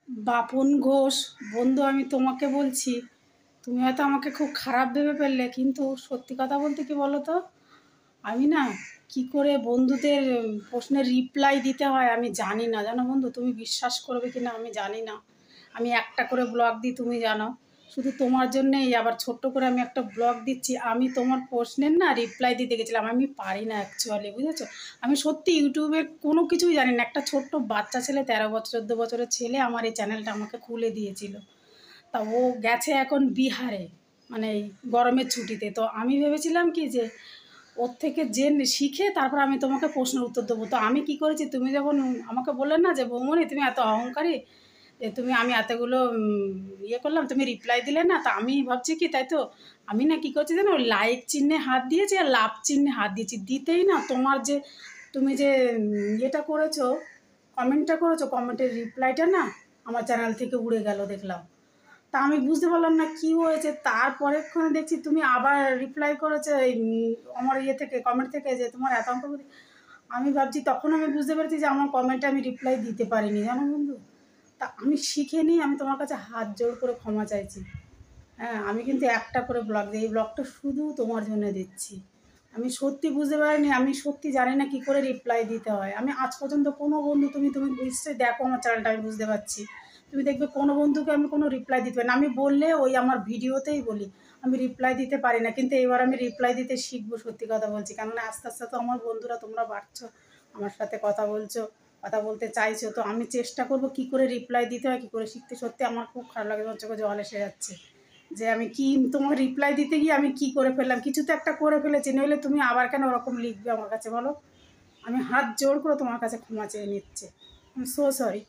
বাপন ঘোষ বন্ধু, আমি তোমাকে বলছি, তুমি হয়তো আমাকে খুব খারাপ ভেবে ফেললে, কিন্তু সত্যি কথা বলতে কি বলো তো, আমি না কি করে বন্ধুদের প্রশ্নের রিপ্লাই দিতে হয় আমি জানি না, জানো বন্ধু। তুমি বিশ্বাস করবে কি না আমি জানি না। আমি একটা করে ব্লগ দিই, তুমি জানো, শুধু তোমার জন্যেই আবার ছোট্ট করে আমি একটা ব্লগ দিচ্ছি। আমি তোমার প্রশ্নের না রিপ্লাই দিতে গেছিলাম, আমি পারি না অ্যাকচুয়ালি, বুঝেছো। আমি সত্যি ইউটিউবের কোনো কিছুই জানি না। একটা ছোট্ট বাচ্চা ছেলে, 13 বছর 14 বছরের ছেলে আমার এই চ্যানেলটা আমাকে খুলে দিয়েছিল। তা ও গেছে এখন বিহারে, মানে এই গরমের ছুটিতে। তো আমি ভেবেছিলাম কি যে ওর থেকে জেনে শিখে তারপর আমি তোমাকে প্রশ্নের উত্তর দেবো। তো আমি কি করেছি, তুমি যখন আমাকে বললে না যে বৌমনি তুমি এত অহংকারী, যে তুমি আমি এতগুলো ইয়ে করলাম, তুমি রিপ্লাই দিলে না, তা আমি ভাবছি কি, তাই তো আমি না কী করছি জানো, লাইক চিহ্নে হাত দিয়েছি আর লাভ চিহ্নে হাত দিয়েছি। দিতেই না তোমার যে তুমি যে ইয়েটা করেছো, কমেন্টটা করেছো, কমেন্টের রিপ্লাইটা না আমার চ্যানেল থেকে উড়ে গেল দেখলাম। তা আমি বুঝতে পারলাম না কি হয়েছে। তারপরেক্ষণে দেখছি তুমি আবার রিপ্লাই করেছো এই আমার ইয়ে থেকে, কমেন্ট থেকে, যে তোমার এত অঙ্ক। আমি ভাবছি, তখন আমি বুঝতে পেরেছি যে আমার কমেন্টে আমি রিপ্লাই দিতে পারিনি, জানো বন্ধু। তা আমি শিখে নিই, আমি তোমার কাছে হাত জোড় করে ক্ষমা চাইছি। হ্যাঁ, আমি কিন্তু একটা করে ব্লগ দিই, এই ব্লগটা শুধু তোমার জন্য দিচ্ছি। আমি সত্যি বুঝতে পারিনি, আমি সত্যি জানি না কী করে রিপ্লাই দিতে হয়। আমি আজ পর্যন্ত কোনো বন্ধু, তুমি তুমি নিশ্চয়ই দেখো আমার চ্যানেলটা, আমি বুঝতে পারছি। তুমি দেখবে কোনো বন্ধুকে আমি কোনো রিপ্লাই দিতে পারি না। আমি বললে ওই আমার ভিডিওতেই বলি আমি রিপ্লাই দিতে পারি না, কিন্তু এবার আমি রিপ্লাই দিতে শিখবো, সত্যি কথা বলছি। কেননা আস্তে আস্তে তো আমার বন্ধুরা তোমরা বাড়ছো, আমার সাথে কথা বলছো, কথা বলতে চাইছো। তো আমি চেষ্টা করবো কী করে রিপ্লাই দিতে হয়, কী করে শিখতে। সত্যি আমার খুব খারাপ লাগে, আমার চোখে জল এসে যাচ্ছে যে আমি কি তোমার রিপ্লাই দিতে গিয়ে আমি কি করে ফেললাম। কিছু তো একটা করে ফেলেছি, নইলে তুমি আবার কেন ওরকম লিখবে আমার কাছে বলো। আমি হাত জোড় করে তোমার কাছে ক্ষমা চেয়ে নিচ্ছি। I am so sorry.